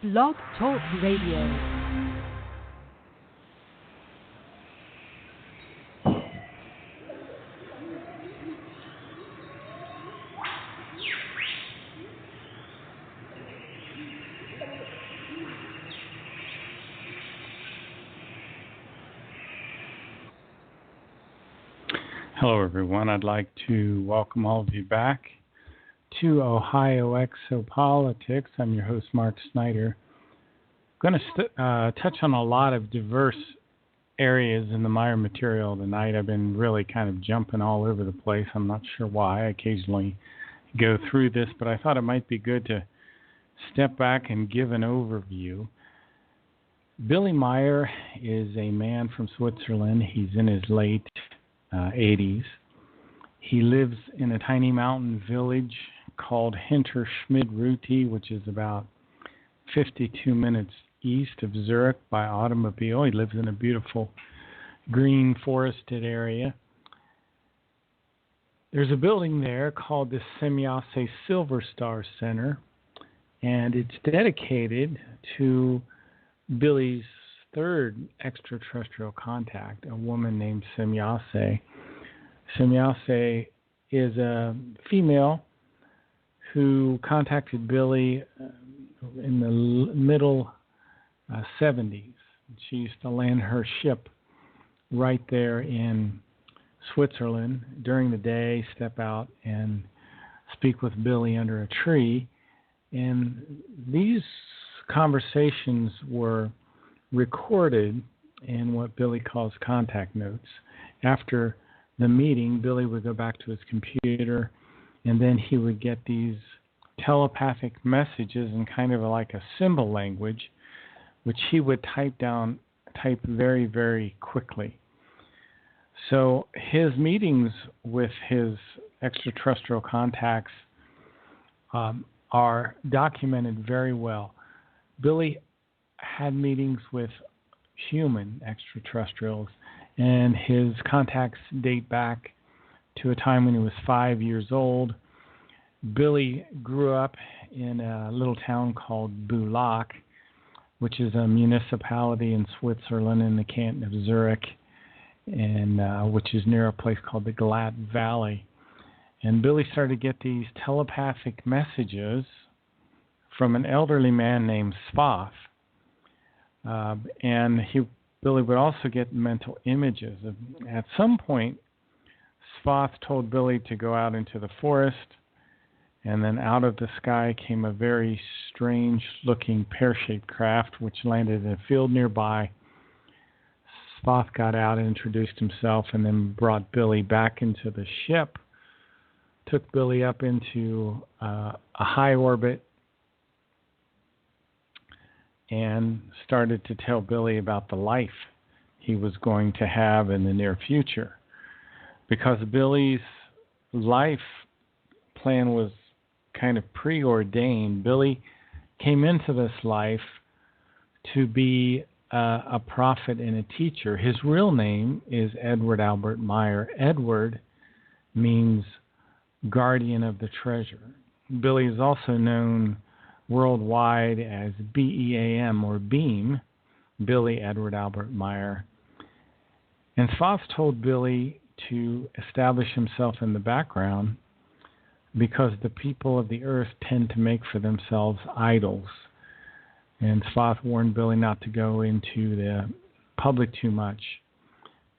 Blog Talk Radio. Hello, everyone. I'd like to welcome all of you back to Ohio Exopolitics. I'm your host, Mark Snyder. I'm going to touch on a lot of diverse areas in the Meyer material tonight. I've been really kind of jumping all over the place. I'm not sure why. I occasionally go through this, but I thought it might be good to step back and give an overview. Billy Meyer is a man from Switzerland. He's in his late 80s. He lives in a tiny mountain village called Hinterschmidruti, which is about 52 minutes east of Zurich by automobile. He lives in a beautiful green forested area. There's a building there called the Semjase Silver Star Center, and it's dedicated to Billy's third extraterrestrial contact, a woman named Semjase. Semjase is a female who contacted Billy in the middle 70s. She used to land her ship right there in Switzerland during the day, step out and speak with Billy under a tree. And these conversations were recorded in what Billy calls contact notes. After the meeting, Billy would go back to his computer, and then he would get these telepathic messages in kind of like a symbol language, which he would type very, very quickly. So his meetings with his extraterrestrial contacts are documented very well. Billy had meetings with human extraterrestrials, and his contacts date back to a time when he was 5 years old. Billy grew up in a little town called Bulak, which is a municipality in Switzerland in the canton of Zurich, and which is near a place called the Glatt Valley. And Billy started to get these telepathic messages from an elderly man named Svath. And Billy would also get mental images. At some point, Svath told Billy to go out into the forest, and then out of the sky came a very strange-looking pear-shaped craft, which landed in a field nearby. Svath got out and introduced himself, and then brought Billy back into the ship, took Billy up into a high orbit, and started to tell Billy about the life he was going to have in the near future. Because Billy's life plan was kind of preordained, Billy came into this life to be a prophet and a teacher. His real name is Edward Albert Meyer. Edward means guardian of the treasure. Billy is also known worldwide as BEAM or BEAM, Billy Edward Albert Meyer. And Svath told Billy to establish himself in the background because the people of the earth tend to make for themselves idols. And Svath warned Billy not to go into the public too much,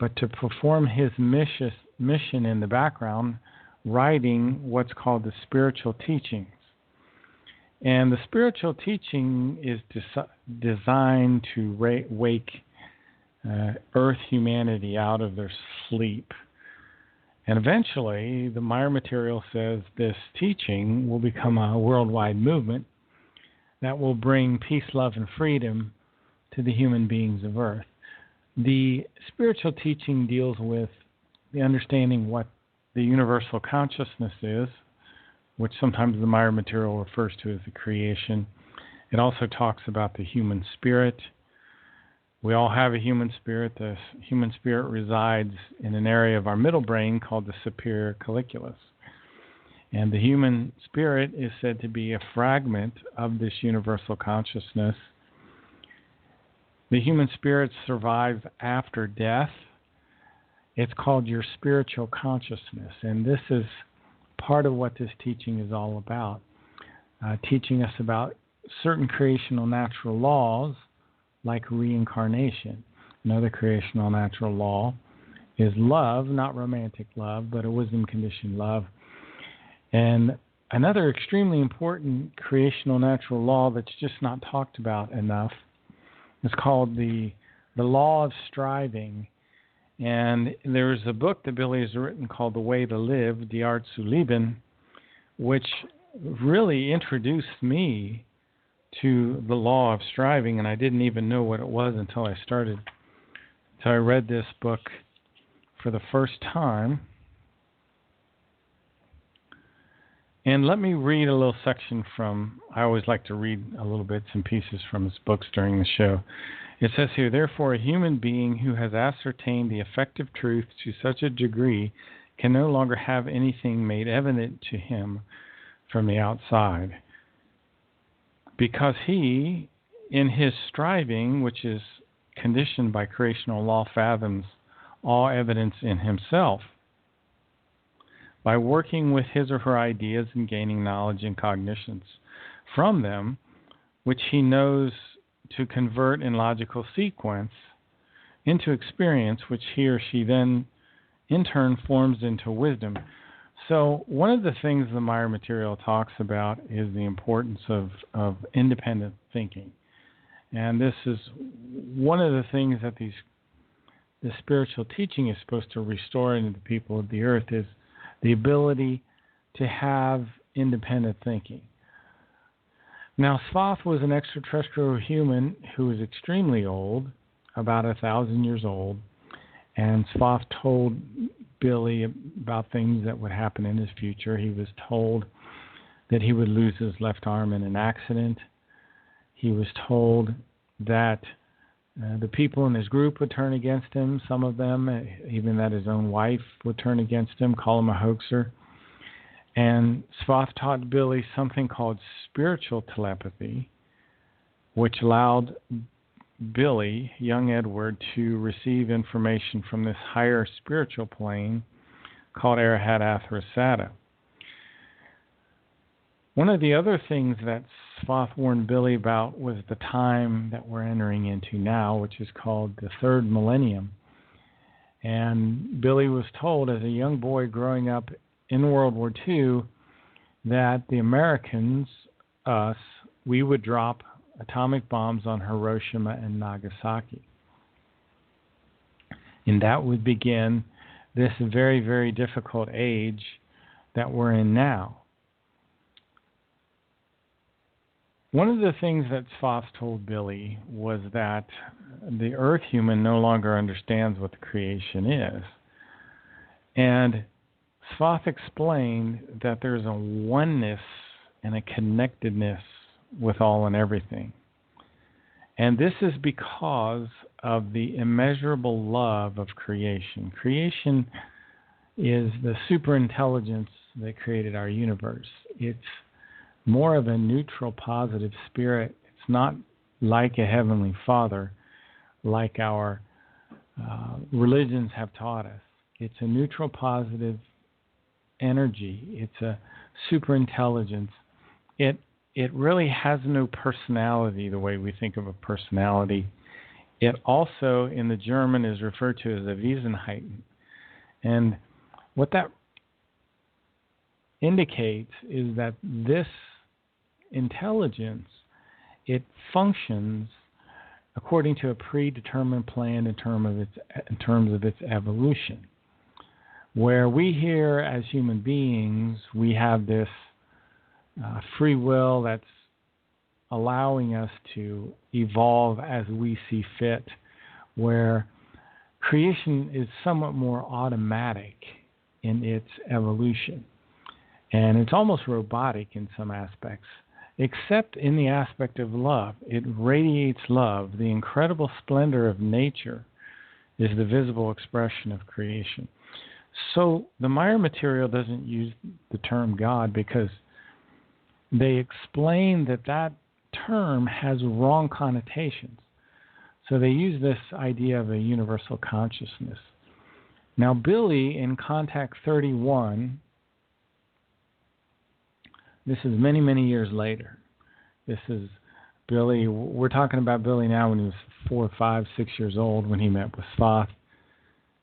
but to perform his mission in the background, writing what's called the spiritual teachings. And the spiritual teaching is designed to wake Earth humanity out of their sleep. And eventually, the Meyer material says this teaching will become a worldwide movement that will bring peace, love, and freedom to the human beings of Earth. The spiritual teaching deals with the understanding what the universal consciousness is, which sometimes the Meyer material refers to as the creation. It also talks about the human spirit. We all have a human spirit. The human spirit resides in an area of our middle brain called the superior colliculus. And the human spirit is said to be a fragment of this universal consciousness. The human spirit survives after death. It's called your spiritual consciousness. And this is part of what this teaching is all about, teaching us about certain creational natural laws like reincarnation. Another creational natural law is love, not romantic love, but a wisdom-conditioned love. And another extremely important creational natural law that's just not talked about enough is called the law of striving. And there's a book that Billy has written called The Way to Live, Die Art zu Leben, which really introduced me to the law of striving, and I didn't even know what it was until I read this book for the first time. And let me read a little section from, I always like to read a little bits and pieces from his books during the show. It says here, therefore, a human being who has ascertained the effective truth to such a degree can no longer have anything made evident to him from the outside, because he, in his striving, which is conditioned by creational law, fathoms all evidence in himself. By working with his or her ideas and gaining knowledge and cognitions from them, which he knows to convert in logical sequence into experience, which he or she then in turn forms into wisdom. So one of the things the Meyer material talks about is the importance of independent thinking. And this is one of the things that the spiritual teaching is supposed to restore into the people of the earth, is the ability to have independent thinking. Now, Svath was an extraterrestrial human who was extremely old, about 1,000 years old, and Svath told Billy about things that would happen in his future. He was told that he would lose his left arm in an accident. He was told that the people in his group would turn against him, some of them, even that his own wife would turn against him, call him a hoaxer. And Svath taught Billy something called spiritual telepathy, which allowed Billy, young Edward, to receive information from this higher spiritual plane called Arahat Athrasata. One of the other things that Svath warned Billy about was the time that we're entering into now, which is called the third millennium. And Billy was told as a young boy growing up in World War II that the Americans, us, we would drop atomic bombs on Hiroshima and Nagasaki. And that would begin this very, very difficult age that we're in now. One of the things that Svath told Billy was that the Earth human no longer understands what the creation is. And Svath explained that there's a oneness and a connectedness with all and everything. And this is because of the immeasurable love of creation. Creation is the superintelligence that created our universe. It's more of a neutral, positive spirit. It's not like a heavenly Father, like our religions have taught us. It's a neutral, positive energy. It's a superintelligence. It really has no personality the way we think of a personality. It also, in the German, is referred to as a Wesenheiten. And what that indicates is that this intelligence, it functions according to a predetermined plan in terms of its evolution. Where we here as human beings, we have this free will that's allowing us to evolve as we see fit, where creation is somewhat more automatic in its evolution. And it's almost robotic in some aspects, except in the aspect of love. It radiates love. The incredible splendor of nature is the visible expression of creation. So the Maya material doesn't use the term God because they explain that that term has wrong connotations. So they use this idea of a universal consciousness. Now, Billy in Contact 31, this is many, many years later. This is Billy, we're talking about Billy now when he was 4, 5, 6 years old when he met with Thoth.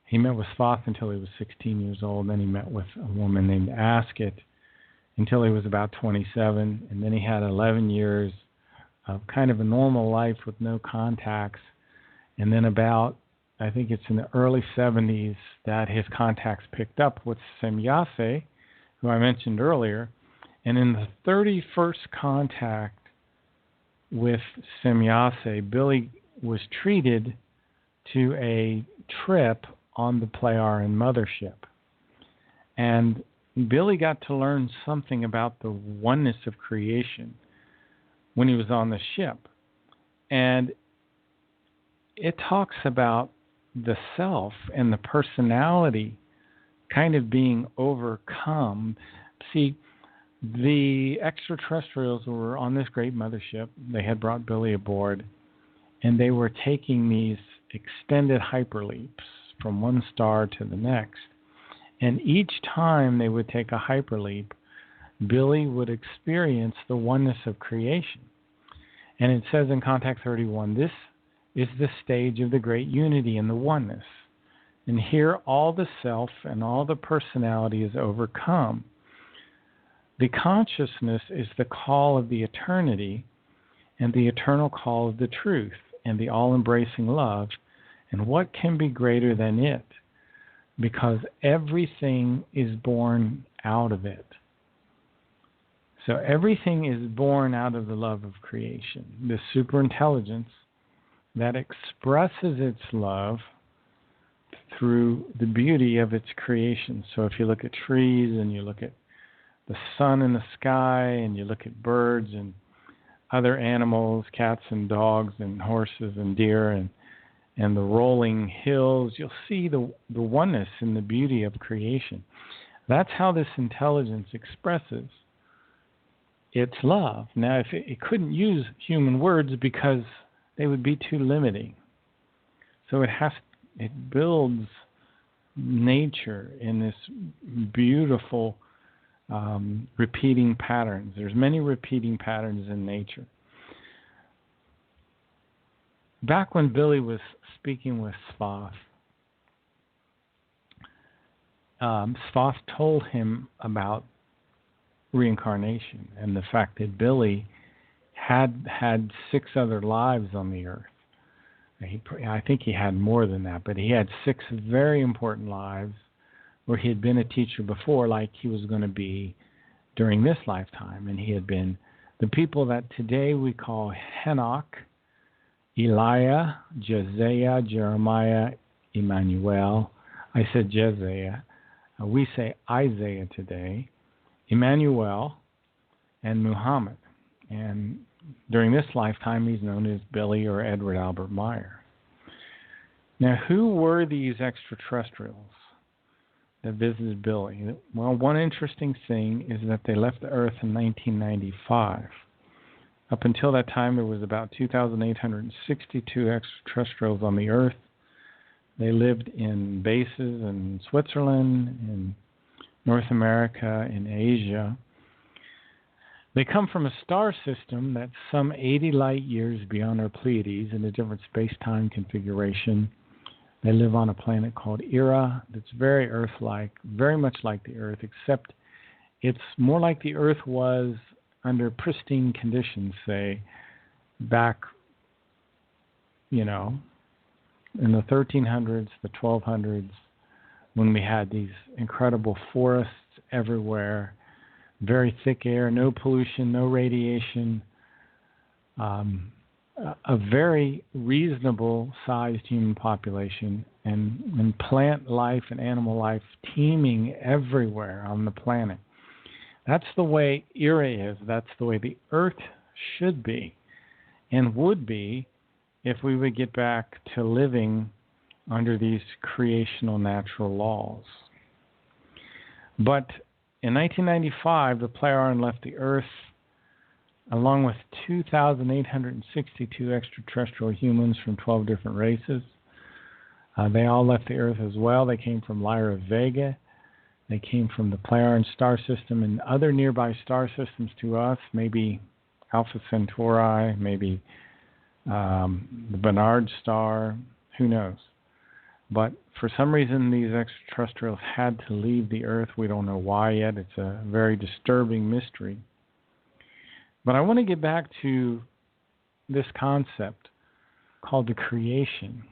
He met with Thoth until he was 16 years old. Then he met with a woman named Asket until he was about 27. And then he had 11 years of kind of a normal life with no contacts. And then about, I think it's in the early 70s, that his contacts picked up with Semyase, who I mentioned earlier. And in the 31st contact with Semyase, Billy was treated to a trip on the Pleiaren mothership. And Billy got to learn something about the oneness of creation when he was on the ship. And it talks about the self and the personality kind of being overcome. See, the extraterrestrials were on this great mothership. They had brought Billy aboard, and they were taking these extended hyperleaps from one star to the next. And each time they would take a hyperleap, Billy would experience the oneness of creation. And it says in Contact 31, this is the stage of the great unity and the oneness. And here all the self and all the personality is overcome. The consciousness is the call of the eternity and the eternal call of the truth and the all-embracing love. And what can be greater than it? Because everything is born out of it. So everything is born out of the love of creation, this superintelligence that expresses its love through the beauty of its creation. So if you look at trees and you look at the sun in the sky and you look at birds and other animals, cats and dogs and horses and deer and the rolling hills, you'll see the oneness and the beauty of creation. That's how this intelligence expresses its love. Now, if it couldn't use human words because they would be too limiting. So it builds nature in this beautiful repeating patterns. There's many repeating patterns in nature. Back when Billy was speaking with Thoth, Thoth told him about reincarnation and the fact that Billy had 6 other lives on the earth. I think he had more than that, but he had 6 very important lives where he had been a teacher before, like he was going to be during this lifetime. And he had been the people that today we call Henoch, Eliah, Josiah, Jeremiah, Emmanuel. I said Josiah. We say Isaiah today, Emmanuel, and Muhammad. And during this lifetime, he's known as Billy or Edward Albert Meyer. Now, who were these extraterrestrials that visited Billy? Well, one interesting thing is that they left the Earth in 1995. Up until that time, there was about 2,862 extraterrestrials on the Earth. They lived in bases in Switzerland, in North America, in Asia. They come from a star system that's some 80 light years beyond our Pleiades in a different space-time configuration. They live on a planet called Era that's very Earth-like, very much like the Earth, except it's more like the Earth was under pristine conditions, say, back, in the 1300s, the 1200s, when we had these incredible forests everywhere, very thick air, no pollution, no radiation, a very reasonable sized human population, and plant life and animal life teeming everywhere on the planet. That's the way Era is. That's the way the Earth should be and would be if we would get back to living under these creational natural laws. But in 1995, the Plejaren left the Earth along with 2,862 extraterrestrial humans from 12 different races. They all left the Earth as well. They came from Lyra Vega. They came from the Plejaren star system and other nearby star systems to us, maybe Alpha Centauri, maybe the Barnard star, who knows. But for some reason, these extraterrestrials had to leave the Earth. We don't know why yet. It's a very disturbing mystery. But I want to get back to this concept called the creation.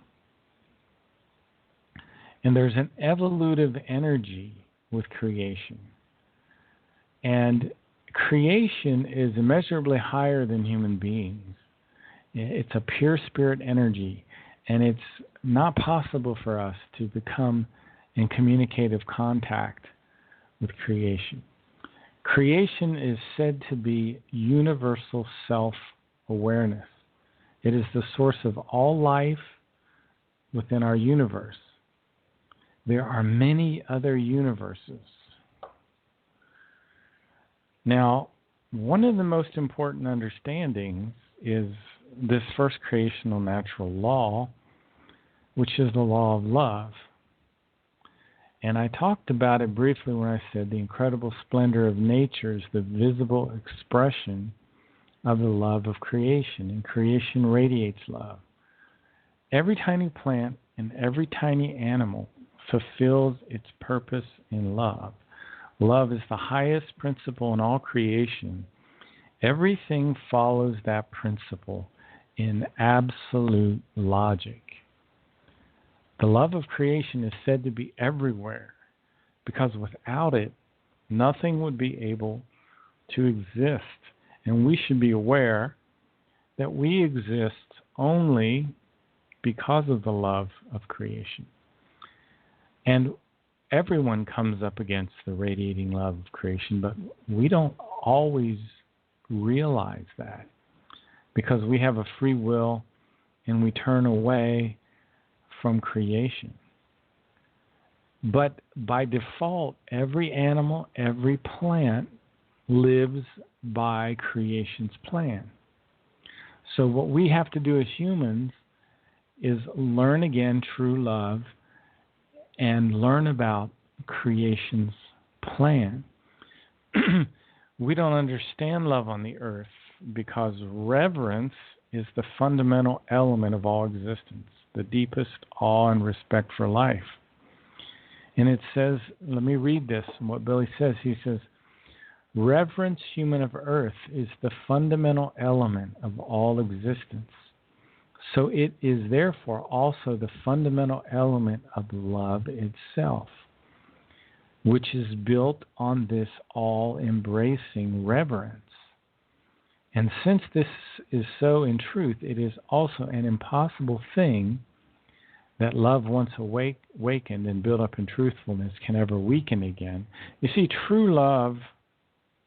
And there's an evolutive energy with creation. And creation is immeasurably higher than human beings. It's a pure spirit energy. And it's not possible for us to become in communicative contact with creation. Creation is said to be universal self-awareness. It is the source of all life within our universe. There are many other universes. Now, one of the most important understandings is this first creational natural law, which is the law of love. And I talked about it briefly when I said the incredible splendor of nature is the visible expression of the love of creation, and creation radiates love. Every tiny plant and every tiny animal fulfills its purpose in love. Love is the highest principle in all creation. Everything follows that principle in absolute logic. The love of creation is said to be everywhere because without it, nothing would be able to exist. And we should be aware that we exist only because of the love of creation. And everyone comes up against the radiating love of creation, but we don't always realize that because we have a free will and we turn away from creation. But by default, every animal, every plant lives by creation's plan. So what we have to do as humans is learn again true love and learn about creation's plan. We don't understand love on the earth because reverence is the fundamental element of all existence, the deepest awe and respect for life. And it says, let me read this, and what Billy says. He says, reverence, human of earth, is the fundamental element of all existence. So it is therefore also the fundamental element of love itself, which is built on this all-embracing reverence. And since this is so in truth, it is also an impossible thing that love once awakened and built up in truthfulness can ever weaken again. You see, true love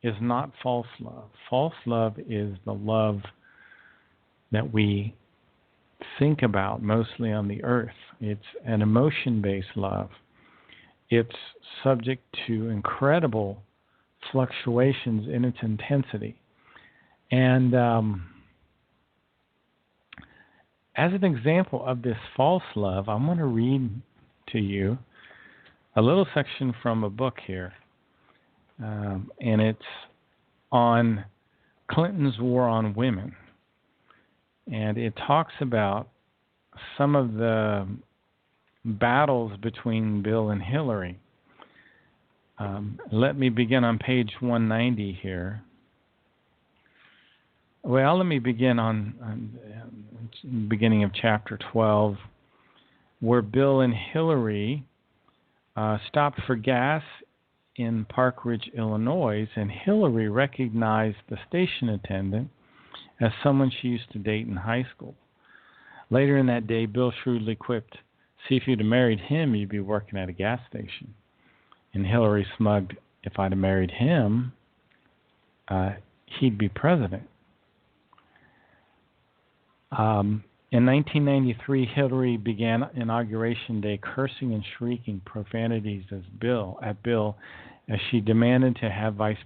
is not false love. False love is the love that we think about mostly on the earth. It's an emotion-based love. It's subject to incredible fluctuations in its intensity. And as an example of this false love, I'm going to read to you a little section from a book here. And it's on Clinton's war on women. And it talks about some of the battles between Bill and Hillary. Let me begin on page 190 here. Well, let me begin on the beginning of chapter 12, where Bill and Hillary stopped for gas in Park Ridge, Illinois, and Hillary recognized the station attendant as someone she used to date in high school. Later in that day, Bill shrewdly quipped, "See, if you'd have married him, you'd be working at a gas station." And Hillary smugged, "If I'd have married him, he'd be president." In 1993, Hillary began Inauguration Day cursing and shrieking profanities at Bill as she demanded to have Vice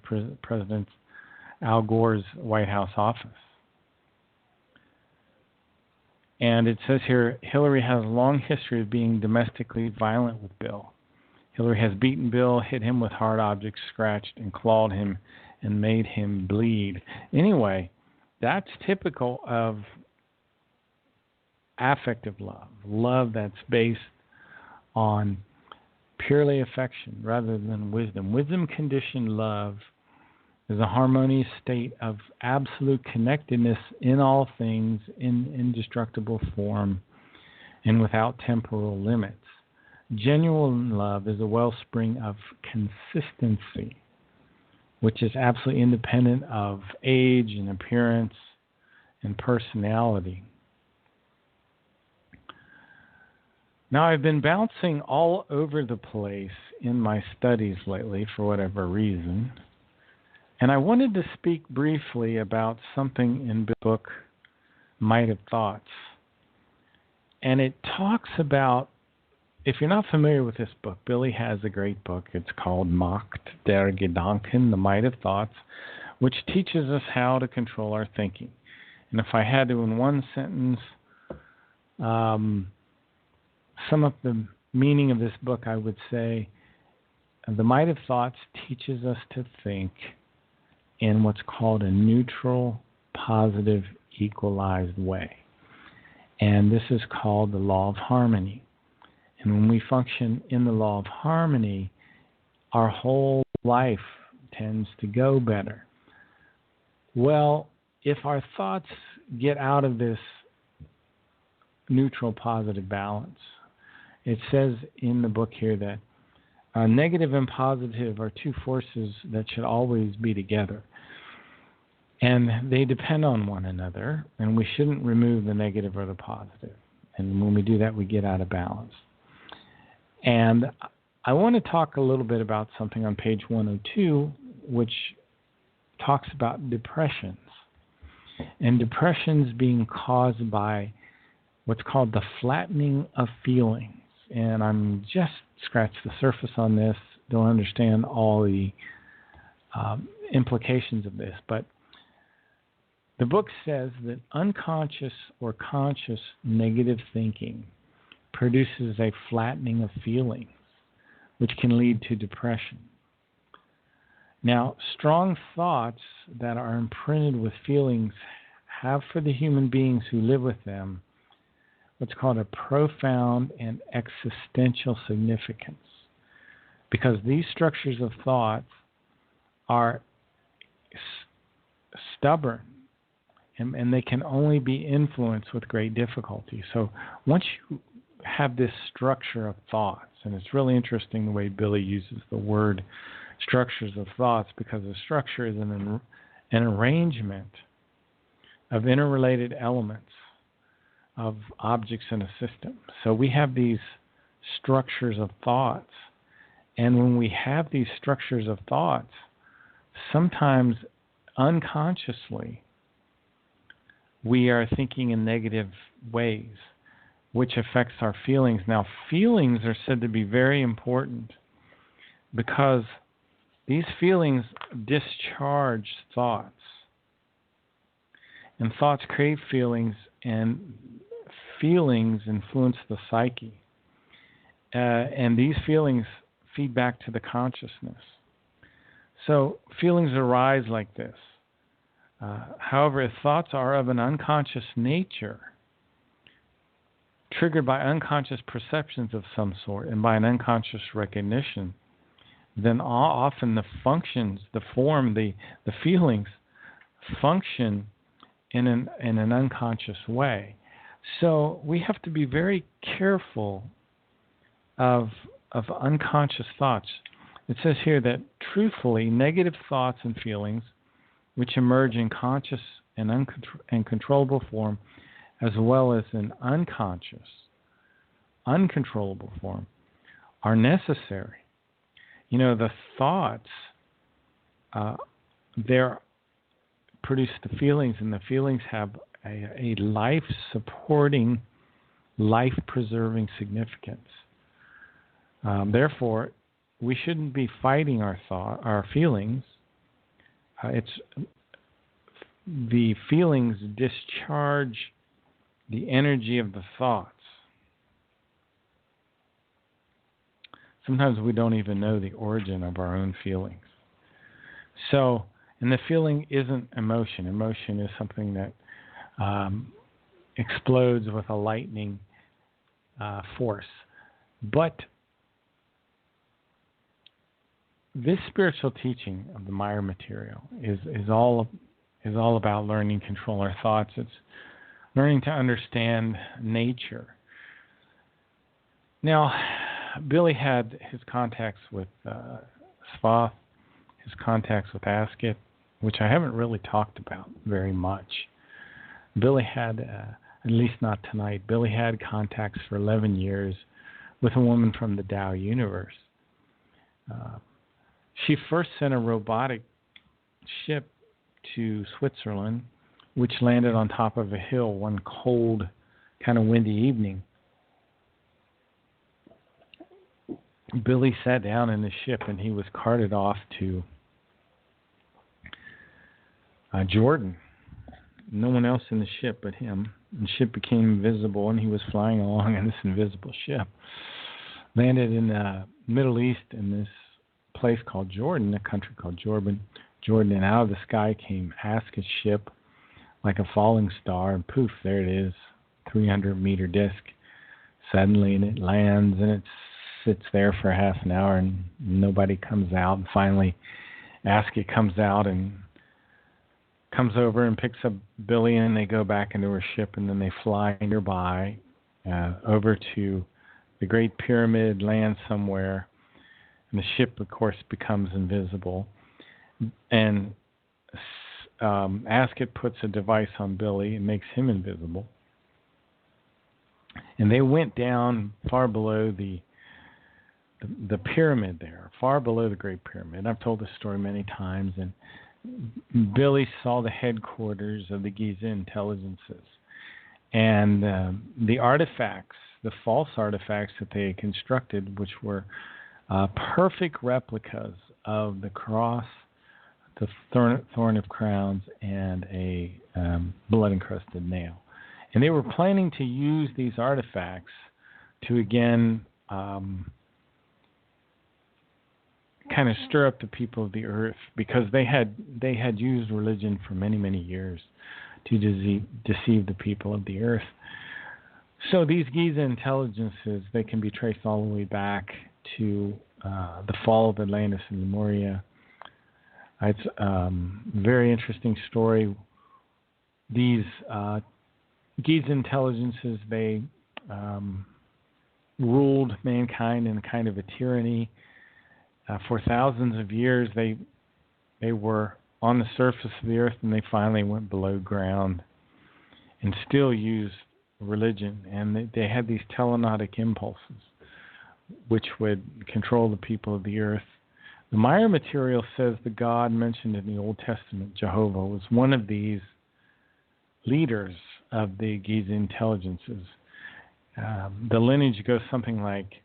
President Al Gore's White House office. And it says here, Hillary has a long history of being domestically violent with Bill. Hillary has beaten Bill, hit him with hard objects, scratched and clawed him, and made him bleed. Anyway, that's typical of affective love that's based on purely affection rather than wisdom. Wisdom-conditioned love is a harmonious state of absolute connectedness in all things, in indestructible form, and without temporal limits. Genuine love is a wellspring of consistency, which is absolutely independent of age and appearance and personality. Now, I've been bouncing all over the place in my studies lately for whatever reason, and I wanted to speak briefly about something in the book, Might of Thoughts. And it talks about, if you're not familiar with this book, Billy has a great book. It's called Macht der Gedanken, The Might of Thoughts, which teaches us how to control our thinking. And if I had to, in one sentence, sum up the meaning of this book, I would say The Might of Thoughts teaches us to think in what's called a neutral, positive, equalized way. And this is called the law of harmony. And when we function in the law of harmony, our whole life tends to go better. Well, if our thoughts get out of this neutral, positive balance, it says in the book here that negative and positive are two forces that should always be together. And they depend on one another, and we shouldn't remove the negative or the positive. And when we do that, we get out of balance. And I want to talk a little bit about something on page 102, which talks about depressions. And depressions being caused by what's called the flattening of feelings. And I'm just scratched the surface on this, don't understand all the implications of this, but the book says that unconscious or conscious negative thinking produces a flattening of feelings, which can lead to depression. Now, strong thoughts that are imprinted with feelings have for the human beings who live with them what's called a profound and existential significance, because these structures of thought are stubborn, and they can only be influenced with great difficulty. So once you have this structure of thoughts, and it's really interesting the way Billy uses the word structures of thoughts, because a structure is an arrangement of interrelated elements of objects in a system. So we have these structures of thoughts, and when we have these structures of thoughts, sometimes unconsciously we are thinking in negative ways, which affects our feelings. Now, feelings are said to be very important because these feelings discharge thoughts. And thoughts create feelings, and feelings influence the psyche. And these feelings feed back to the consciousness. So feelings arise like this. However, if thoughts are of an unconscious nature, triggered by unconscious perceptions of some sort and by an unconscious recognition, then often the functions, the form, the feelings function in an unconscious way. So we have to be very careful of unconscious thoughts. It says here that truthfully, negative thoughts and feelings, which emerge in conscious and uncontrollable form, as well as in unconscious, uncontrollable form, are necessary. You know, the thoughts, they're produce the feelings, and the feelings have a life-supporting, life-preserving significance. Therefore, we shouldn't be fighting our feelings. It's the feelings discharge the energy of the thoughts. Sometimes we don't even know the origin of our own feelings. So, and the feeling isn't emotion. Emotion is something that explodes with a lightning force. But this spiritual teaching of the Maya material is all about learning to control our thoughts. It's learning to understand nature. Now, Billy had his contacts with Svath, his contacts with Asket, which I haven't really talked about very much. Billy had, at least not tonight, Billy had contacts for 11 years with a woman from the Tao universe. She first sent a robotic ship to Switzerland, which landed on top of a hill one cold, kind of windy evening. Billy sat down in the ship and he was carted off to Jordan. No one else in the ship but him. The ship became invisible and he was flying along in this invisible ship. Landed in the Middle East in this place called Jordan, a country called Jordan, and out of the sky came Aska's ship like a falling star, and poof, there it is, 300-meter disc. Suddenly, and it lands, and it sits there for half an hour, and nobody comes out. And finally, Aska comes out and comes over and picks up Billy, and they go back into her ship, and then they fly nearby over to the Great Pyramid, land somewhere, and the ship, of course, becomes invisible. And Asket puts a device on Billy and makes him invisible. And they went down far below the pyramid there, far below the Great Pyramid. I've told this story many times, and Billy saw the headquarters of the Giza intelligences. And the artifacts, the false artifacts that they had constructed, which were perfect replicas of the cross, the thorn of crowns, and a blood-encrusted nail. And they were planning to use these artifacts to, again, kind of stir up the people of the earth, because they had used religion for many, many years to deceive the people of the earth. So these Giza intelligences, they can be traced all the way back to the fall of Atlantis and Lemuria. It's a very interesting story. These Giza intelligences, they ruled mankind in a kind of a tyranny. For thousands of years, they were on the surface of the earth, and they finally went below ground and still used religion. And they had these telenotic impulses, which would control the people of the earth. The Maya material says the God mentioned in the Old Testament, Jehovah, was one of these leaders of the Giza intelligences. The lineage goes something like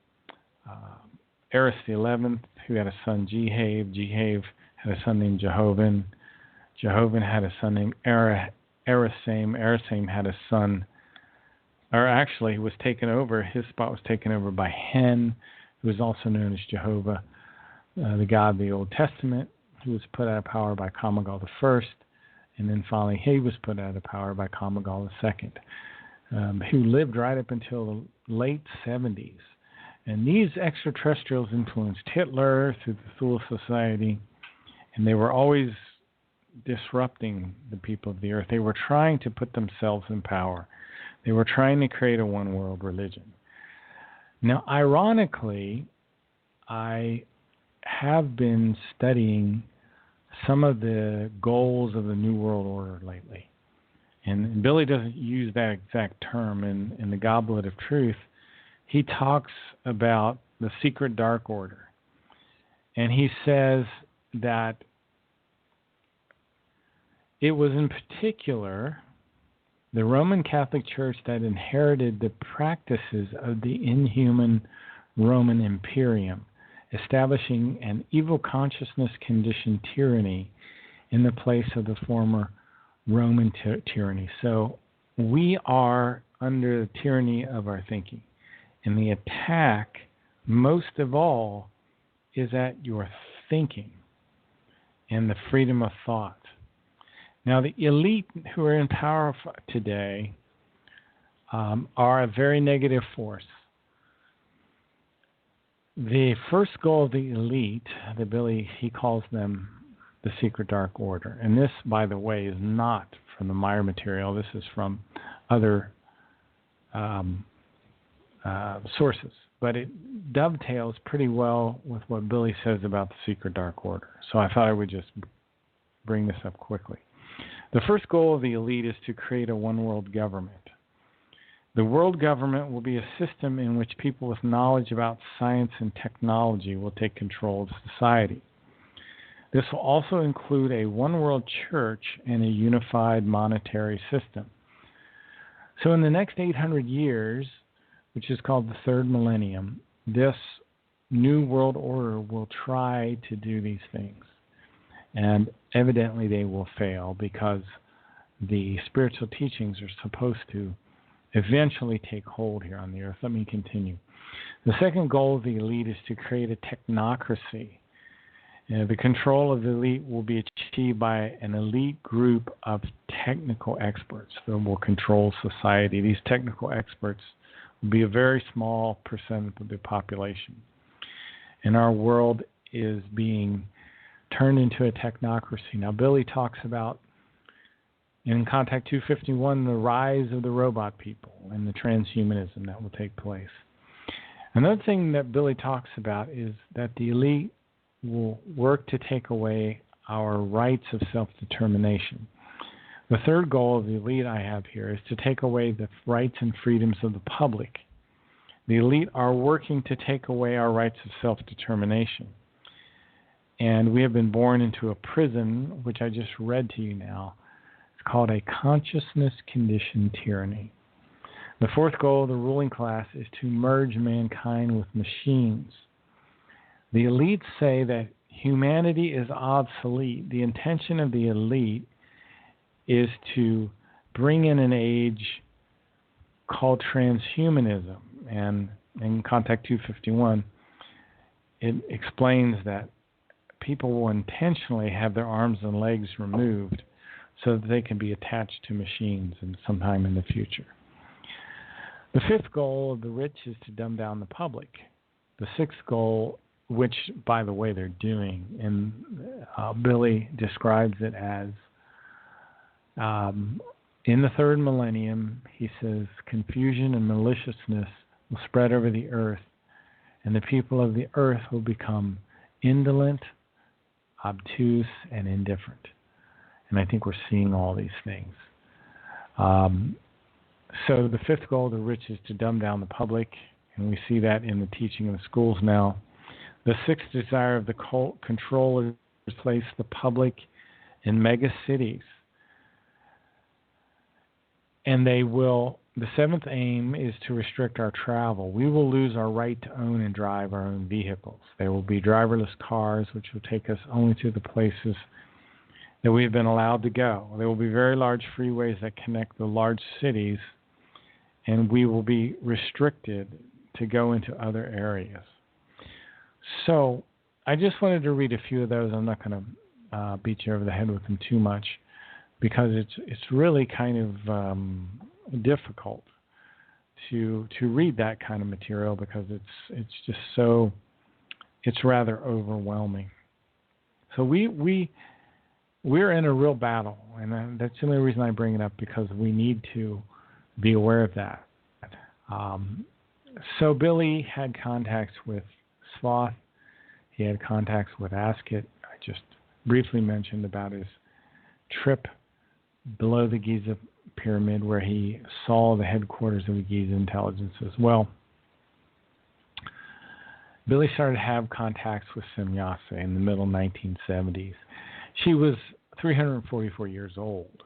Eris the 11th, who had a son, Jehav. Jehav had a son named Jehovan. Jehovan had a son named Erasame. Erasame had a son, or actually he was taken over, his spot was taken over by Hen, who was also known as Jehovah, the God of the Old Testament, who was put out of power by Kamagal I, and then finally he was put out of power by Kamagal II, who lived right up until the late 70s. And these extraterrestrials influenced Hitler through the Thule Society, and they were always disrupting the people of the earth. They were trying to put themselves in power. They were trying to create a one-world religion. Now, ironically, I have been studying some of the goals of the New World Order lately. And Billy doesn't use that exact term. In the Goblet of Truth, he talks about the secret dark order. And he says that it was in particular the Roman Catholic Church that inherited the practices of the inhuman Roman Imperium, establishing an evil consciousness conditioned tyranny in the place of the former Roman tyranny. So we are under the tyranny of our thinking. And the attack, most of all, is at your thinking and the freedom of thought. Now, the elite who are in power today are a very negative force. The first goal of the elite, the Billy, he calls them the Secret Dark Order. And this, by the way, is not from the Meyer material. This is from other sources. But it dovetails pretty well with what Billy says about the Secret Dark Order. So I thought I would just bring this up quickly. The first goal of the elite is to create a one-world government. The world government will be a system in which people with knowledge about science and technology will take control of society. This will also include a one-world church and a unified monetary system. So in the next 800 years, which is called the third millennium, this new world order will try to do these things. And evidently they will fail because the spiritual teachings are supposed to eventually take hold here on the earth. Let me continue. The second goal of the elite is to create a technocracy. The control of the elite will be achieved by an elite group of technical experts that will control society. These technical experts will be a very small percent of the population. And our world is being turned into a technocracy. Now, Billy talks about, in Contact 251, the rise of the robot people and the transhumanism that will take place. Another thing that Billy talks about is that the elite will work to take away our rights of self-determination. The third goal of the elite I have here is to take away the rights and freedoms of the public. The elite are working to take away our rights of self-determination. And we have been born into a prison, which I just read to you now. It's called a consciousness-conditioned tyranny. The fourth goal of the ruling class is to merge mankind with machines. The elites say that humanity is obsolete. The intention of the elite is to bring in an age called transhumanism. And in Contact 251, it explains that people will intentionally have their arms and legs removed so that they can be attached to machines sometime in the future. The fifth goal of the rich is to dumb down the public. The sixth goal, which, by the way, they're doing, and Billy describes it as, in the third millennium, he says, confusion and maliciousness will spread over the earth, and the people of the earth will become indolent, obtuse, and indifferent. And I think we're seeing all these things. So the fifth goal of the rich is to dumb down the public, and we see that in the teaching in the schools now. The sixth desire of the cult control is to replace the public in mega cities. And the seventh aim is to restrict our travel. We will lose our right to own and drive our own vehicles. There will be driverless cars, which will take us only to the places that we've been allowed to go. There will be very large freeways that connect the large cities, and we will be restricted to go into other areas. So I just wanted to read a few of those. I'm not going to beat you over the head with them too much, because it's really kind of difficult to read that kind of material, because it's just so, it's rather overwhelming. So we're in a real battle, and that's the only reason I bring it up, because we need to be aware of that. So Billy had contacts with Sloth. He had contacts with Asket. I just briefly mentioned about his trip below the Giza pyramid, where he saw the headquarters of the Giza intelligence as well. Billy started to have contacts with Semyase in the middle 1970s. She was 344 years old,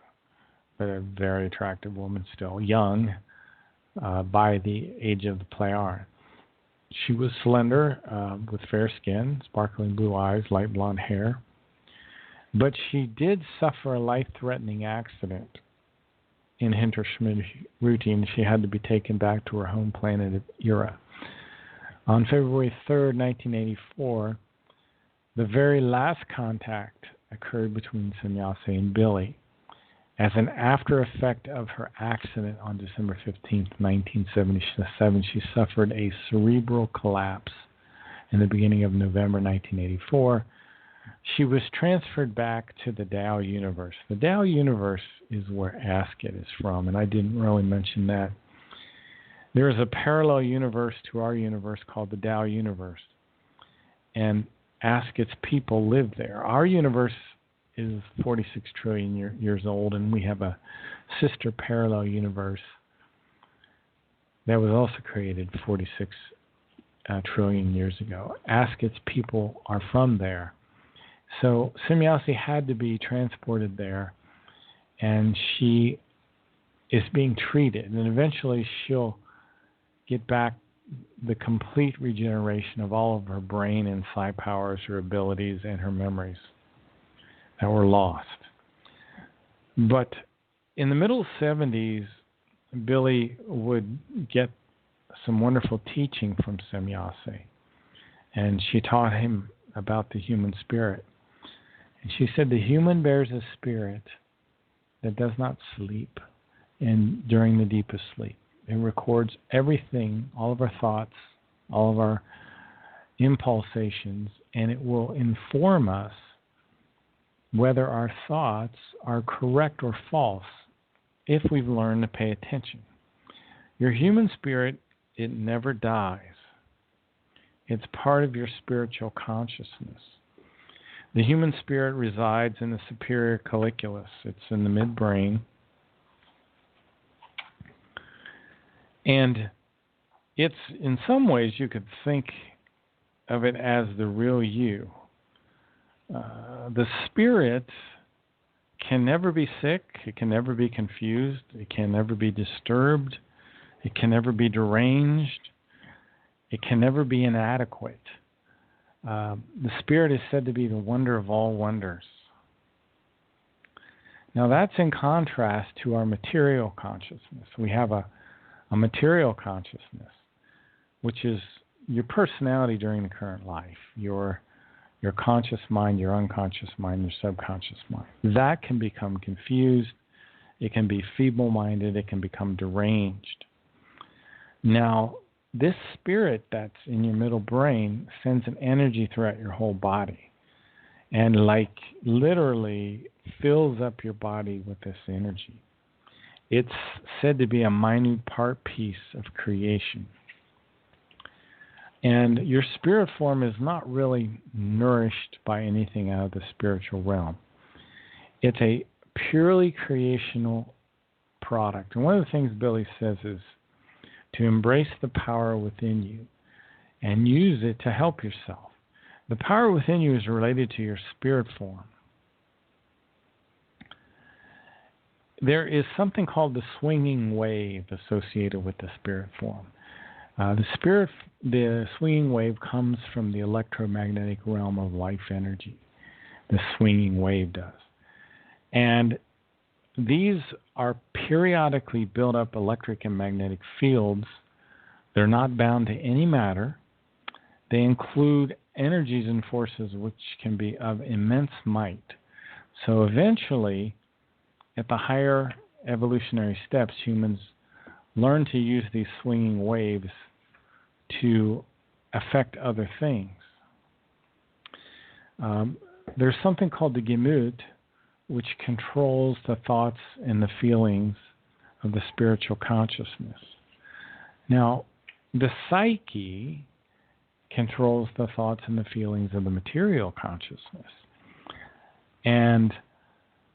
but a very attractive woman still, young by the age of the Pleiar. She was slender, with fair skin, sparkling blue eyes, light blonde hair. But she did suffer a life-threatening accident in Hinterschmidt routine. She had to be taken back to her home planet Ura. On February 3rd, 1984, the very last contact occurred between Semjase and Billy. As an after effect of her accident on December 15th, 1977, she suffered a cerebral collapse in the beginning of November 1984. She was transferred back to the Tao universe. The Tao universe is where Asket is from, and I didn't really mention that. There is a parallel universe to our universe called the Tao universe, and Asket's people live there. Our universe is 46 trillion years old, and we have a sister parallel universe that was also created 46 trillion years ago. Asket's people are from there. So Semjase had to be transported there, and she is being treated, and eventually she'll get back the complete regeneration of all of her brain and psi powers, her abilities, and her memories that were lost. But in the middle 70s, Billy would get some wonderful teaching from Semjase, and she taught him about the human spirit. And she said the human bears a spirit that does not sleep and during the deepest sleep. It records everything, all of our thoughts, all of our impulsations, and it will inform us whether our thoughts are correct or false if we've learned to pay attention. Your human spirit, it never dies. It's part of your spiritual consciousness. The human spirit resides in the superior colliculus. It's in the midbrain. And it's, in some ways, you could think of it as the real you. The spirit can never be sick. It can never be confused. It can never be disturbed. It can never be deranged. It can never be inadequate. The spirit is said to be the wonder of all wonders. Now that's in contrast to our material consciousness. We have a material consciousness, which is your personality during the current life, your conscious mind, your unconscious mind, your subconscious mind. That can become confused. It can be feeble-minded. It can become deranged. Now, this spirit that's in your middle brain sends an energy throughout your whole body and literally fills up your body with this energy. It's said to be a minute part piece of creation. And your spirit form is not really nourished by anything out of the spiritual realm. It's a purely creational product. And one of the things Billy says is to embrace the power within you and use it to help yourself. The power within you is related to your spirit form. There is something called the swinging wave associated with the spirit form. The swinging wave comes from the electromagnetic realm of life energy. The swinging wave does. And these are periodically built up electric and magnetic fields. They're not bound to any matter. They include energies and forces which can be of immense might. So eventually, at the higher evolutionary steps, humans learn to use these swinging waves to affect other things. There's something called the Gemut, which controls the thoughts and the feelings of the spiritual consciousness. Now, the psyche controls the thoughts and the feelings of the material consciousness. And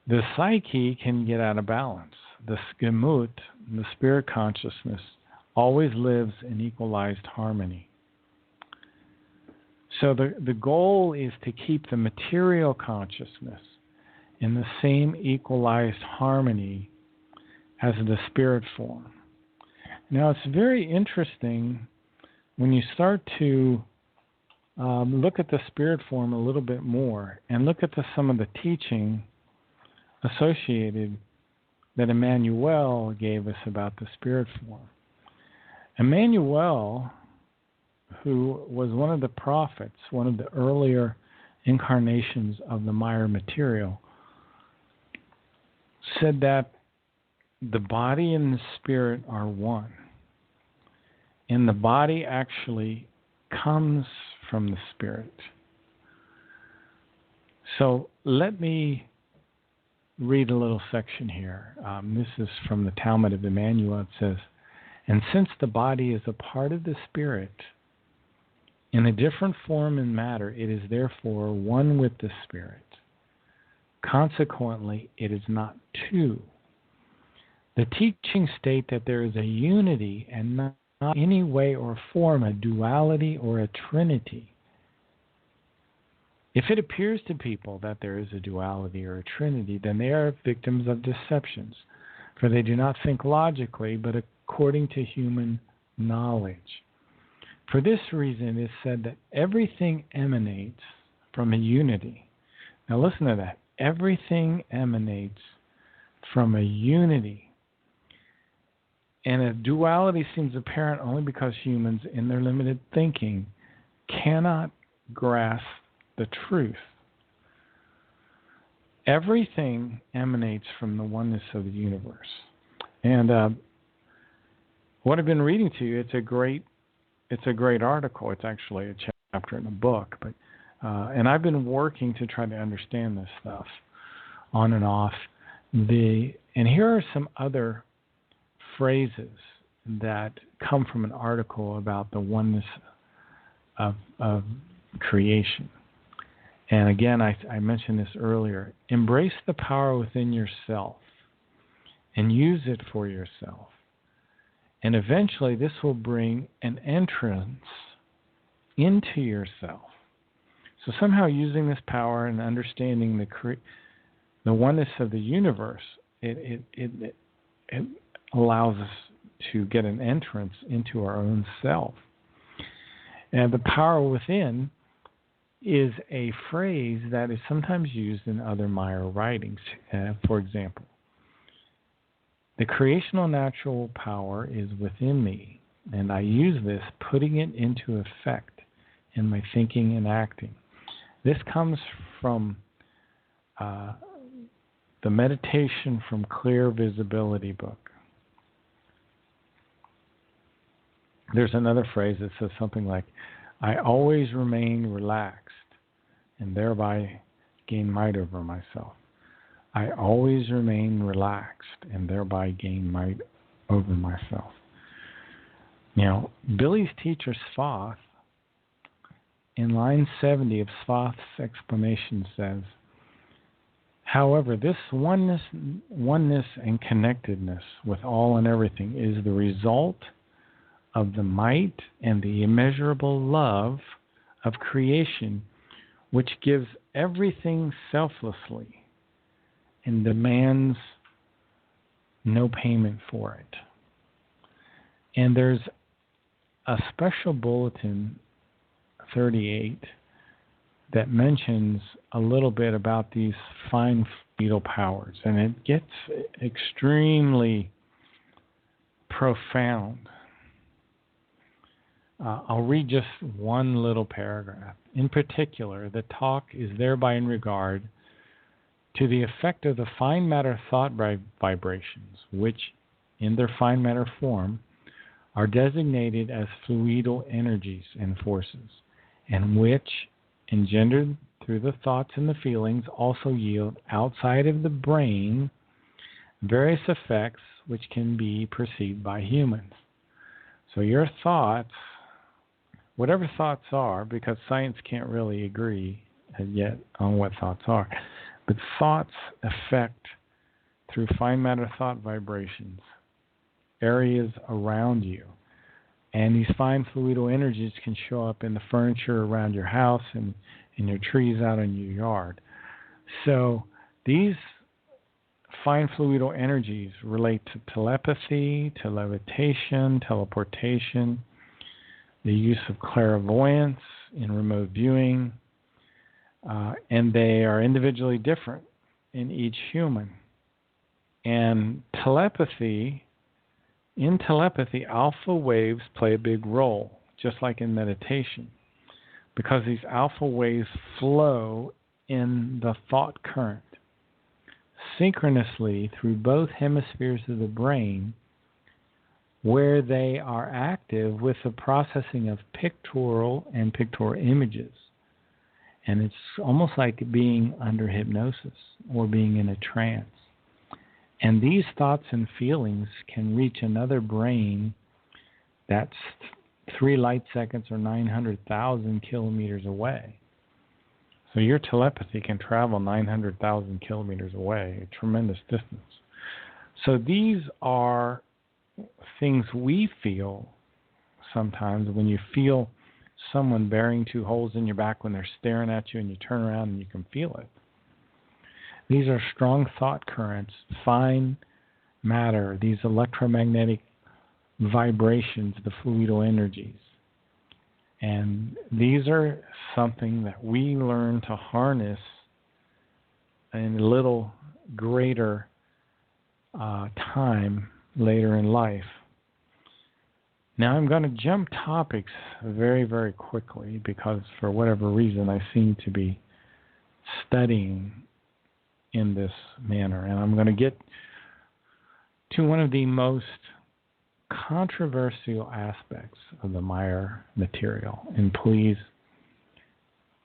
the psyche can get out of balance. The Gemut, the spirit consciousness, always lives in equalized harmony. So the goal is to keep the material consciousness in the same equalized harmony as the spirit form. Now, it's very interesting when you start to look at the spirit form a little bit more and look at some of the teaching associated that Emmanuel gave us about the spirit form. Emmanuel, who was one of the prophets, one of the earlier incarnations of the Maya material, said that the body and the spirit are one. And the body actually comes from the spirit. So let me read a little section here. This is from the Talmud of Emmanuel. It says, "And since the body is a part of the spirit, in a different form and matter, it is therefore one with the spirit. Consequently, it is not two. The teachings state that there is a unity and not any way or form a duality or a trinity. If it appears to people that there is a duality or a trinity, then they are victims of deceptions, for they do not think logically, but according to human knowledge. For this reason, it is said that everything emanates from a unity." Now listen to that. Everything emanates from a unity. And a duality seems apparent only because humans, in their limited thinking, cannot grasp the truth. Everything emanates from the oneness of the universe. And what I've been reading to you, it's a great article. It's actually a chapter in a book, but and I've been working to try to understand this stuff on and off. And here are some other phrases that come from an article about the oneness of creation. And again, I mentioned this earlier. Embrace the power within yourself and use it for yourself. And eventually this will bring an entrance into yourself. So somehow using this power and understanding the oneness of the universe, it allows us to get an entrance into our own self. And the power within is a phrase that is sometimes used in other Maya writings. For example, the creational natural power is within me, and I use this, putting it into effect in my thinking and acting. This comes from the Meditation from Clear Visibility book. There's another phrase that says something like, "I always remain relaxed and thereby gain might over myself." I always remain relaxed and thereby gain might over myself. Now, Billy's teacher, Svath, in line 70 of Svath's explanation says, "However, this oneness and connectedness with all and everything is the result of the might and the immeasurable love of creation, which gives everything selflessly and demands no payment for it." And there's a special bulletin 38 that mentions a little bit about these fine fluidal powers, and it gets extremely profound. I'll read just one little paragraph. "In particular, the talk is thereby in regard to the effect of the fine matter thought vibrations, which, in their fine matter form, are designated as fluidal energies and forces, and which, engendered through the thoughts and the feelings, also yield outside of the brain various effects which can be perceived by humans." So your thoughts, whatever thoughts are, because science can't really agree yet on what thoughts are, but thoughts affect, through fine matter thought vibrations, areas around you. And these fine fluidal energies can show up in the furniture around your house and in your trees out in your yard. So these fine fluidal energies relate to telepathy, to levitation, teleportation, the use of clairvoyance in remote viewing, and they are individually different in each human. And in telepathy, alpha waves play a big role, just like in meditation, because these alpha waves flow in the thought current synchronously through both hemispheres of the brain, where they are active with the processing of pictorial images. And it's almost like being under hypnosis or being in a trance. And these thoughts and feelings can reach another brain that's 3 light seconds or 900,000 kilometers away. So your telepathy can travel 900,000 kilometers away, a tremendous distance. So these are things we feel sometimes when you feel someone bearing 2 holes in your back when they're staring at you and you turn around and you can feel it. These are strong thought currents, fine matter, these electromagnetic vibrations, the fluidal energies. And these are something that we learn to harness in a little greater time later in life. Now I'm going to jump topics very, very quickly because for whatever reason I seem to be studying in this manner. And I'm going to get to one of the most controversial aspects of the Maya material. And please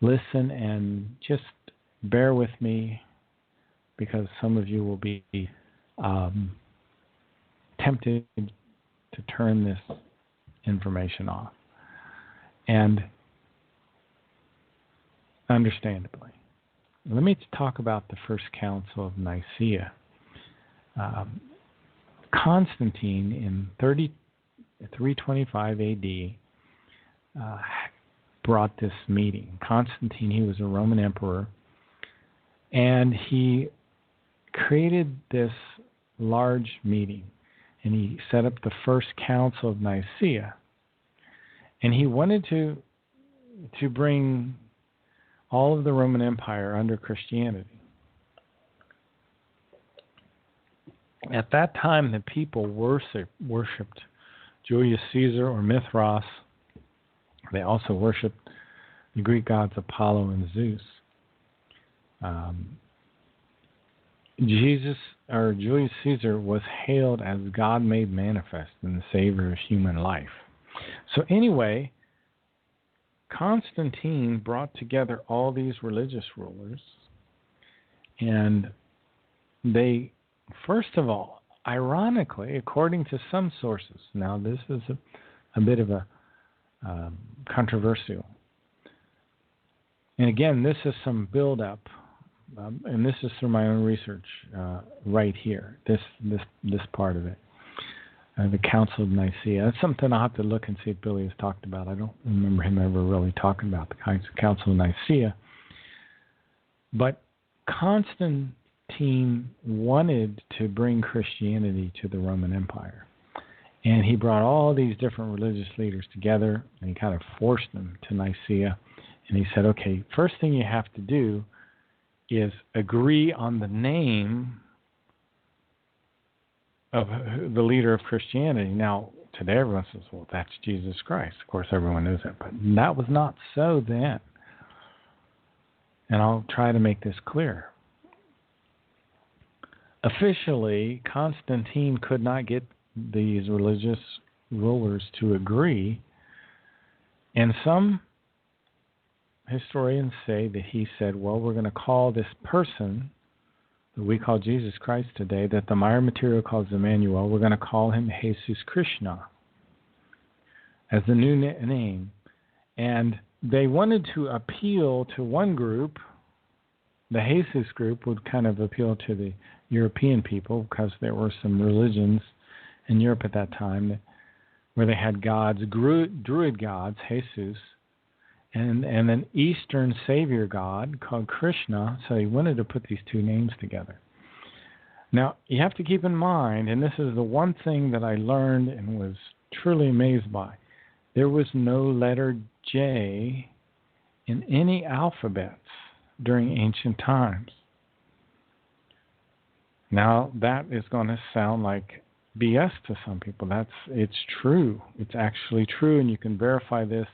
listen and just bear with me because some of you will be tempted to turn this information off. And understandably. Let me talk about the First Council of Nicaea. Constantine in 325 AD brought this meeting. Constantine, he was a Roman emperor, and he created this large meeting, and he set up the First Council of Nicaea, and he wanted to bring all of the Roman Empire under Christianity. At that time, the people worshipped Julius Caesar or Mithras. They also worshipped the Greek gods Apollo and Zeus. Julius Caesar was hailed as God made manifest and the savior of human life. So anyway, Constantine brought together all these religious rulers, and they, first of all, ironically, according to some sources, now this is a bit of a controversial, and again, this is some build-up, and this is through my own research right here, this part of it. The Council of Nicaea. That's something I'll have to look and see if Billy has talked about. I don't remember him ever really talking about the Council of Nicaea. But Constantine wanted to bring Christianity to the Roman Empire. And he brought all these different religious leaders together, and he kind of forced them to Nicaea. And he said, okay, first thing you have to do is agree on the name of the leader of Christianity. Now, today everyone says, well, that's Jesus Christ. Of course, everyone knows that. But that was not so then. And I'll try to make this clear. Officially, Constantine could not get these religious rulers to agree. And some historians say that he said, well, we're going to call this person that we call Jesus Christ today, that the Maya material calls Emmanuel, we're going to call him Jesus Krishna as the new name. And they wanted to appeal to one group. The Jesus group would kind of appeal to the European people because there were some religions in Europe at that time where they had gods, druid gods, Jesus, and an Eastern savior god called Krishna. So he wanted to put these two names together. Now, you have to keep in mind, and this is the one thing that I learned and was truly amazed by, there was no letter J in any alphabets during ancient times. Now, that is going to sound like BS to some people. It's true. It's actually true, and you can verify this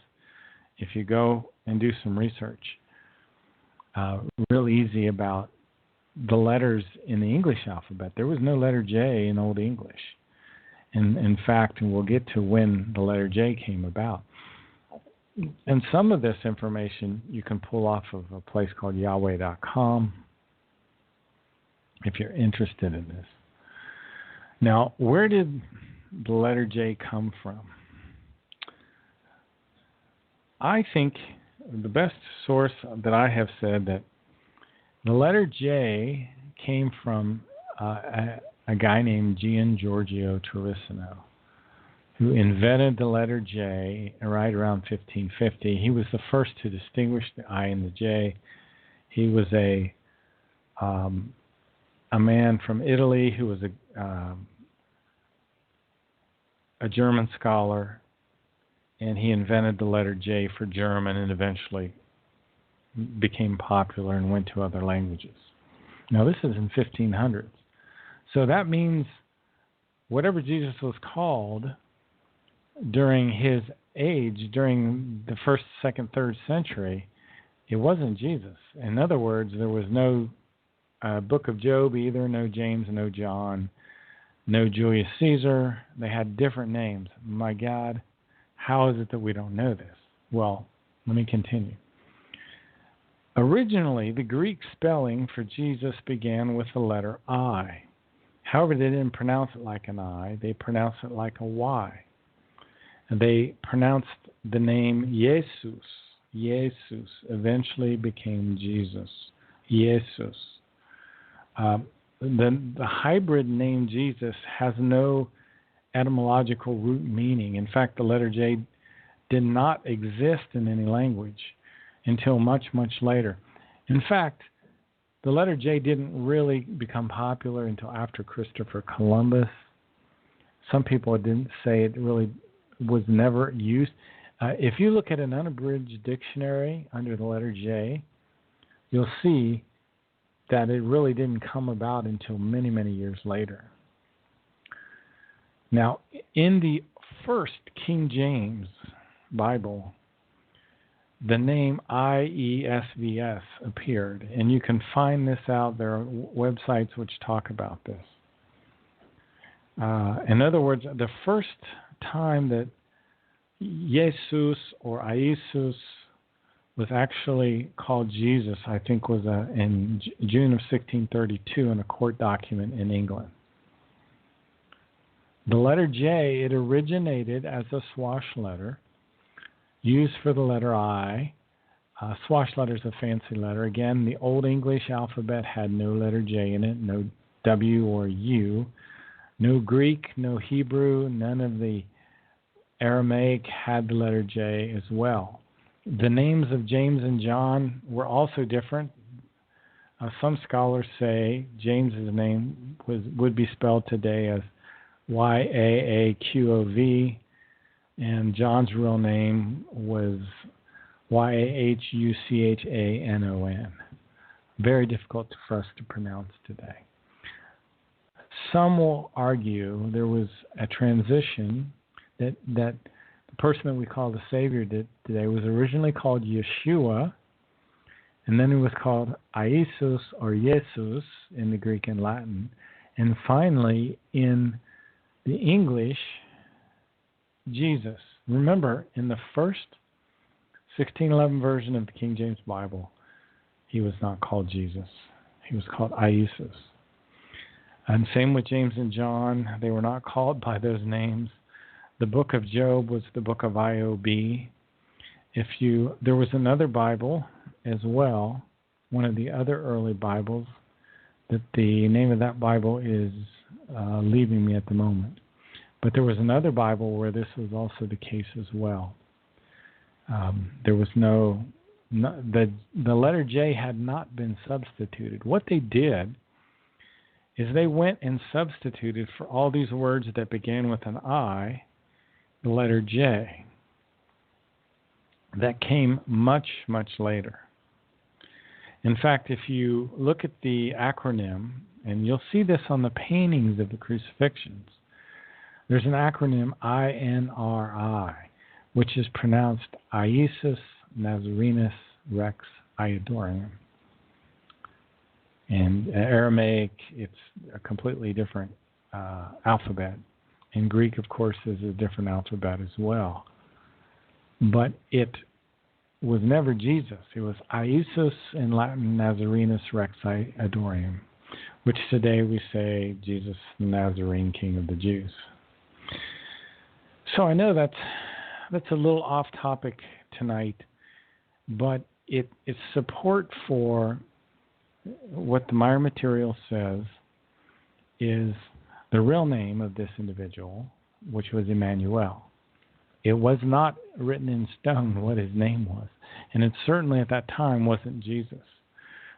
if you go and do some research. Real easy about the letters in the English alphabet. There was no letter J in Old English. And in fact, and we'll get to when the letter J came about. And some of this information you can pull off of a place called Yahweh.com if you're interested in this. Now, where did the letter J come from? I think the best source that I have said that the letter J came from a guy named Gian Giorgio Torricino, who invented the letter J right around 1550. He was the first to distinguish the I and the J. He was a man from Italy who was a German scholar, and he invented the letter J for German and eventually became popular and went to other languages. Now, this is in 1500s. So that means whatever Jesus was called during his age, during the 1st, 2nd, 3rd century, it wasn't Jesus. In other words, there was no Book of Job either, no James, no John, no Julius Caesar. They had different names. My God, how is it that we don't know this? Well, let me continue. Originally, the Greek spelling for Jesus began with the letter I. However, they didn't pronounce it like an I. They pronounced it like a Y. And they pronounced the name Jesus. Jesus eventually became Jesus. Jesus. The hybrid name Jesus has no etymological root meaning. In fact, the letter J did not exist in any language until much, much later. In fact, the letter J didn't really become popular until after Christopher Columbus. Some people didn't say it really was never used. If you look at an unabridged dictionary under the letter J, you'll see that it really didn't come about until many, many years later. Now, in the first King James Bible, the name IESVS appeared, and you can find this out. There are websites which talk about this. In other words, the first time that Jesus or Iesus was actually called Jesus, I think, was in June of 1632 in a court document in England. The letter J, it originated as a swash letter used for the letter I. Swash letter is a fancy letter. Again, the Old English alphabet had no letter J in it, no W or U. No Greek, no Hebrew, none of the Aramaic had the letter J as well. The names of James and John were also different. Some scholars say James's name would be spelled today as Yaaqov, and John's real name was Yahuchanon. Very difficult for us to pronounce today. Some will argue there was a transition that the person that we call the Savior today was originally called Yeshua, and then it was called Iesus or Jesus in the Greek and Latin, and finally in the English, Jesus. Remember, in the first 1611 version of the King James Bible, he was not called Jesus. He was called Iesus. And same with James and John. They were not called by those names. The book of Job was the book of Iob. There was another Bible as well, one of the other early Bibles, that the name of that Bible is leaving me at the moment. But there was another Bible where this was also the case as well. There was the letter J had not been substituted. What they did is they went and substituted for all these words that began with an I, the letter J. that came much, much later. In fact, if you look at the acronym, and you'll see this on the paintings of the crucifixions, there's an acronym INRI, which is pronounced Iesus Nazarenus Rex Iadorium. In Aramaic, it's a completely different alphabet. In Greek, of course, is a different alphabet as well. But it was never Jesus. It was Iesus, in Latin, Nazarenus Rex Iadorium, which today we say Jesus the Nazarene, King of the Jews. So I know that's a little off topic tonight, but it's support for what the Meyer material says is the real name of this individual, which was Emmanuel. It was not written in stone what his name was, and it certainly at that time wasn't Jesus.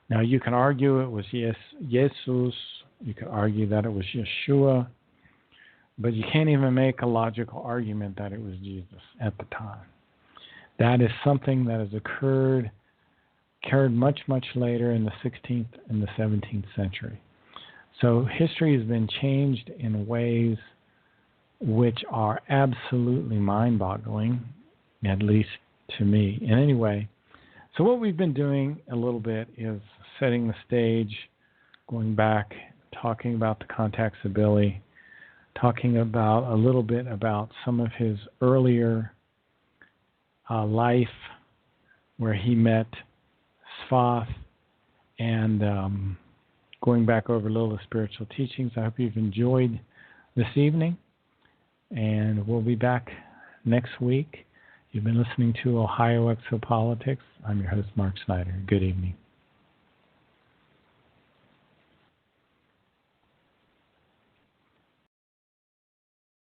Now you can argue it was Jesus, you could argue that it was Yeshua, but you can't even make a logical argument that it was Jesus at the time. That is something that has occurred much, much later in the 16th and the 17th century. So history has been changed in ways which are absolutely mind-boggling, at least to me. And anyway, so what we've been doing a little bit is setting the stage, going back, talking about the contacts of Billy, talking about a little bit about some of his earlier life where he met Sfath, and going back over a little of spiritual teachings. I hope you've enjoyed this evening, and we'll be back next week. You've been listening to Ohio Exopolitics. I'm your host, Mark Snyder. Good evening.